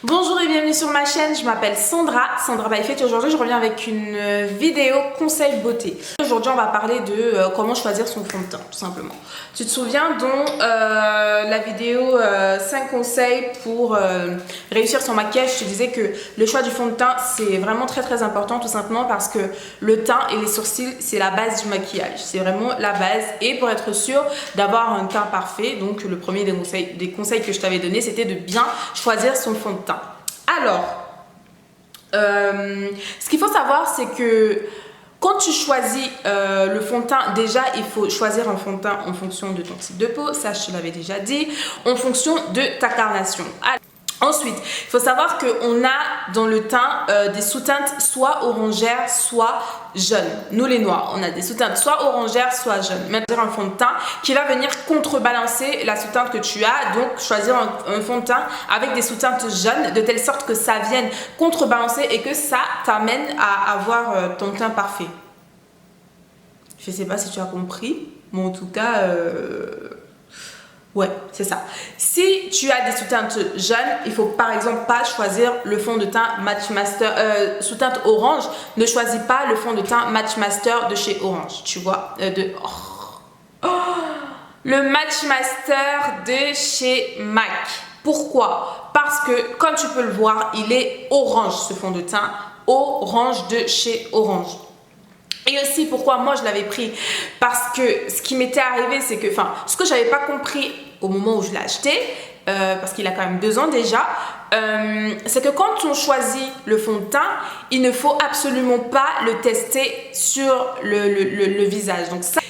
Bonjour et bienvenue sur ma chaîne, je m'appelle Sandra by Fate et aujourd'hui je reviens avec une vidéo conseil beauté. Aujourd'hui on va parler de comment choisir son fond de teint tout simplement. Tu te souviens donc la vidéo 5 conseils pour réussir son maquillage, je te disais que le choix du fond de teint c'est vraiment très important tout simplement parce que le teint et les sourcils c'est la base du maquillage, c'est vraiment la base et pour être sûr d'avoir un teint parfait, donc le premier des conseils que je t'avais donné c'était de bien choisir son fond de teint. Alors, ce qu'il faut savoir, c'est que quand tu choisis le fond de teint, déjà, il faut choisir un fond de teint en fonction de ton type de peau. Ça, je te l'avais déjà dit. En fonction de ta carnation. Ensuite, il faut savoir qu'on a dans le teint des sous-teintes soit orangères, soit jaunes. Nous les noirs, on a des sous-teintes soit orangères, soit jaunes. Maintenant, un fond de teint qui va venir contrebalancer la sous-teinte que tu as. Donc, choisir un fond de teint avec des sous-teintes jaunes de telle sorte que ça vienne contrebalancer et que ça t'amène à avoir ton teint parfait. Je ne sais pas si tu as compris, mais en tout cas... ouais, c'est ça. Si tu as des sous-teintes jaunes, il faut par exemple pas choisir le fond de teint Match Master sous-teinte orange. Ne choisis pas le fond de teint Match Master de chez Orange, tu vois. Le Match Master de chez MAC. Pourquoi? Parce que comme tu peux le voir, il est orange ce fond de teint. Orange de chez Orange. Et aussi pourquoi moi je l'avais pris, parce que ce qui m'était arrivé c'est que, ce que j'avais pas compris au moment où je l'ai acheté, parce qu'il a quand même 2 ans déjà, c'est que quand on choisit le fond de teint, il ne faut absolument pas le tester sur le visage. Donc ça,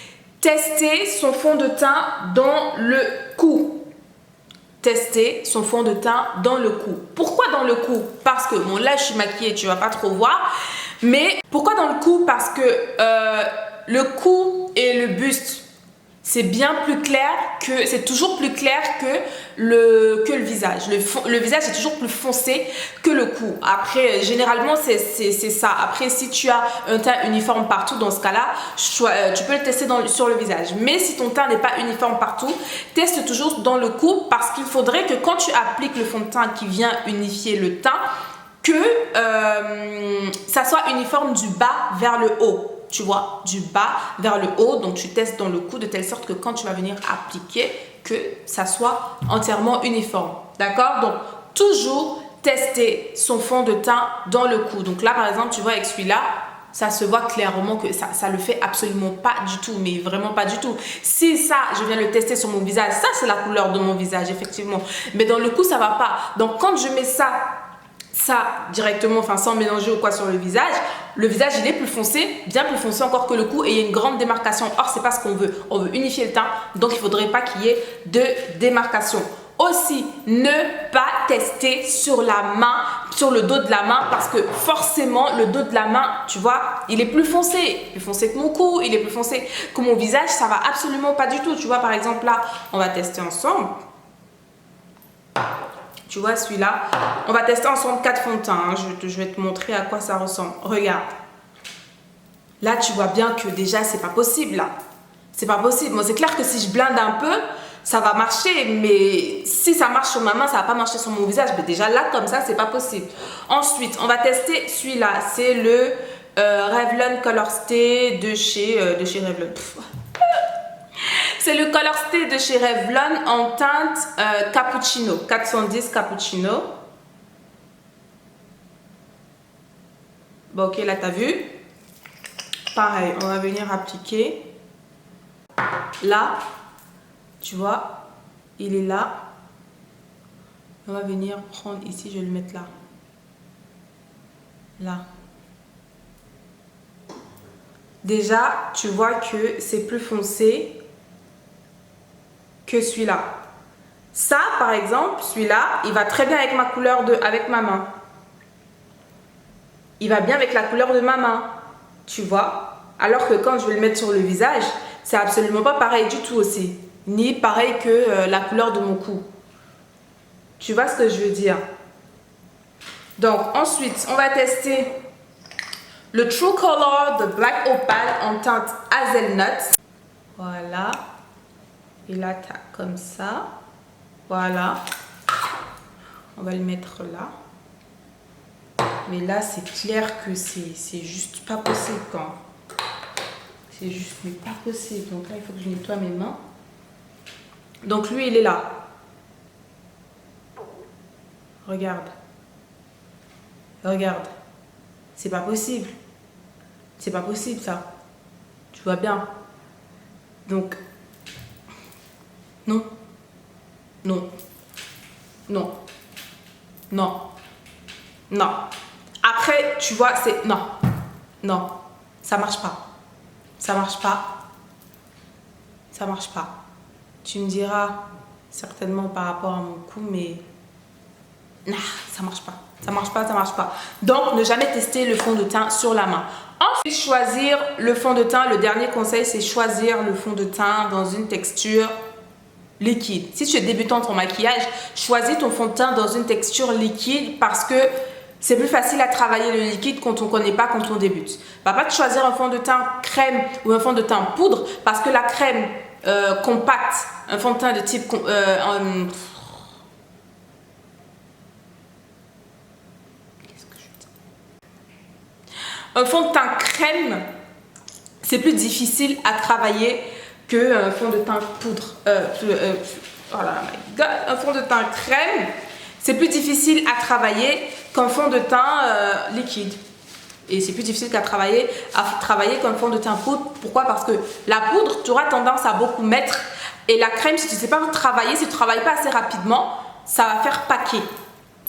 tester son fond de teint dans le cou. Tester son fond de teint dans le cou. Pourquoi dans le cou? Parce que, bon là je suis maquillée, tu vas pas trop voir. Mais pourquoi dans le cou? Parce que le cou et le buste, c'est bien plus clair que, c'est toujours plus clair que le visage. Le visage est toujours plus foncé que le cou. Après, généralement, c'est ça. Après, si tu as un teint uniforme partout, dans ce cas-là, tu peux le tester sur le visage. Mais si ton teint n'est pas uniforme partout, teste toujours dans le cou parce qu'il faudrait que quand tu appliques le fond de teint qui vient unifier le teint, que ça soit uniforme du bas vers le haut, tu vois, du bas vers le haut. Donc tu testes dans le cou de telle sorte que quand tu vas venir appliquer, que ça soit entièrement uniforme, d'accord? Donc toujours tester son fond de teint dans le cou. Donc là par exemple tu vois avec celui-là, ça se voit clairement que ça le fait absolument pas du tout, mais vraiment pas du tout. Si ça, je viens le tester sur mon visage, ça c'est la couleur de mon visage effectivement, mais dans le cou ça va pas. Donc quand je mets ça directement, sans mélanger ou quoi sur le visage il est plus foncé, bien plus foncé encore que le cou et il y a une grande démarcation. Or c'est pas ce qu'on veut, on veut unifier le teint, donc il faudrait pas qu'il y ait de démarcation. Aussi, ne pas tester sur la main, sur le dos de la main, parce que forcément le dos de la main, tu vois, il est plus foncé que mon cou, il est plus foncé que mon visage, ça va absolument pas du tout. Tu vois par exemple là, on va tester ensemble. Tu vois celui-là, on va tester ensemble 4 fonds de teint, hein. Je vais te montrer à quoi ça ressemble. Regarde. Là, tu vois bien que déjà, c'est pas possible là. C'est pas possible. Bon, c'est clair que si je blinde un peu, ça va marcher. Mais si ça marche sur ma main, ça va pas marcher sur mon visage. Mais déjà là, comme ça, c'est pas possible. Ensuite, on va tester celui-là. C'est le Revlon Color Stay de chez Revlon. C'est le Color Stay de chez Revlon en teinte Cappuccino, 410 Cappuccino. Bon, ok, là, t'as vu. Pareil, on va venir appliquer. Là, tu vois, il est là. On va venir prendre ici, je vais le mettre là. Là. Déjà, tu vois que c'est plus foncé que celui-là. Ça, par exemple, celui-là, il va très bien avec ma couleur avec ma main. Il va bien avec la couleur de ma main, tu vois. Alors que quand je vais le mettre sur le visage, c'est absolument pas pareil du tout aussi. Ni pareil que la couleur de mon cou. Tu vois ce que je veux dire? Donc, ensuite, on va tester le True Color de Black Opal en teinte Hazelnut. Voilà. Et là, t'as comme ça. Voilà. On va le mettre là. Mais là, c'est clair que c'est juste pas possible quand. C'est juste mais pas possible. Donc là, il faut que je nettoie mes mains. Donc lui, il est là. Regarde. Regarde. C'est pas possible. C'est pas possible ça. Tu vois bien. Donc, non. Non. Non. Non. Non. Après, tu vois, c'est... Non. Non. Ça marche pas. Ça marche pas. Ça marche pas. Tu me diras certainement par rapport à mon cou, mais... Nah, ça marche pas. Ça marche pas, ça marche pas. Donc, ne jamais tester le fond de teint sur la main. Ensuite, choisir le fond de teint. Le dernier conseil, c'est choisir le fond de teint dans une texture liquide. Si tu es débutante en maquillage, choisis ton fond de teint dans une texture liquide parce que c'est plus facile à travailler le liquide quand on ne connaît pas, quand on débute. Va pas te choisir un fond de teint crème ou un fond de teint poudre parce que la crème compacte, un fond de teint de type... un fond de teint crème, c'est plus difficile à travailler qu'un fond de teint poudre. Oh là, my God, un fond de teint crème, c'est plus difficile à travailler qu'un fond de teint liquide. Et c'est plus difficile à travailler qu'un fond de teint poudre. Pourquoi? Parce que la poudre, tu auras tendance à beaucoup mettre. Et la crème, si tu ne sais pas travailler, si tu ne travailles pas assez rapidement, ça va faire paquet.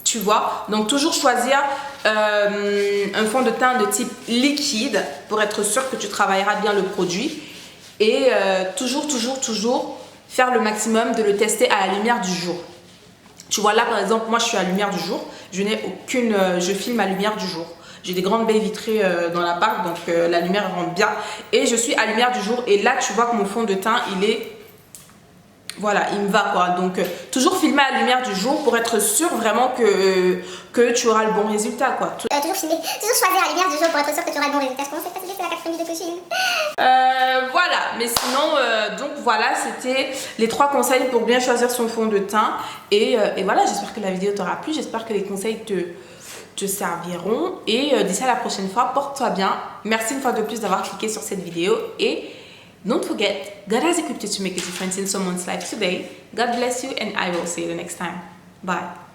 Tu vois? Donc, toujours choisir un fond de teint de type liquide pour être sûr que tu travailleras bien le produit. Et toujours faire le maximum de le tester à la lumière du jour. Tu vois, là, par exemple, moi, je suis à la lumière du jour. Je n'ai aucune... je filme à la lumière du jour. J'ai des grandes baies vitrées dans l'appart, donc la lumière rentre bien. Et je suis à la lumière du jour. Et là, tu vois que mon fond de teint, il est... Voilà, il me va quoi. Donc, toujours filmer à la lumière du jour pour être sûr vraiment que tu auras le bon résultat quoi. Toujours choisir à la lumière du jour pour être sûr que tu auras le bon résultat. Je commence à fatiguer, c'est la 4e vidéo que je filme. Voilà, mais sinon, donc voilà, c'était les 3 conseils pour bien choisir son fond de teint. Et voilà, j'espère que la vidéo t'aura plu. J'espère que les conseils te serviront. Et d'ici à la prochaine fois, porte-toi bien. Merci une fois de plus d'avoir cliqué sur cette vidéo. Et don't forget, God has equipped you to make a difference in someone's life today. God bless you and I will see you the next time. Bye.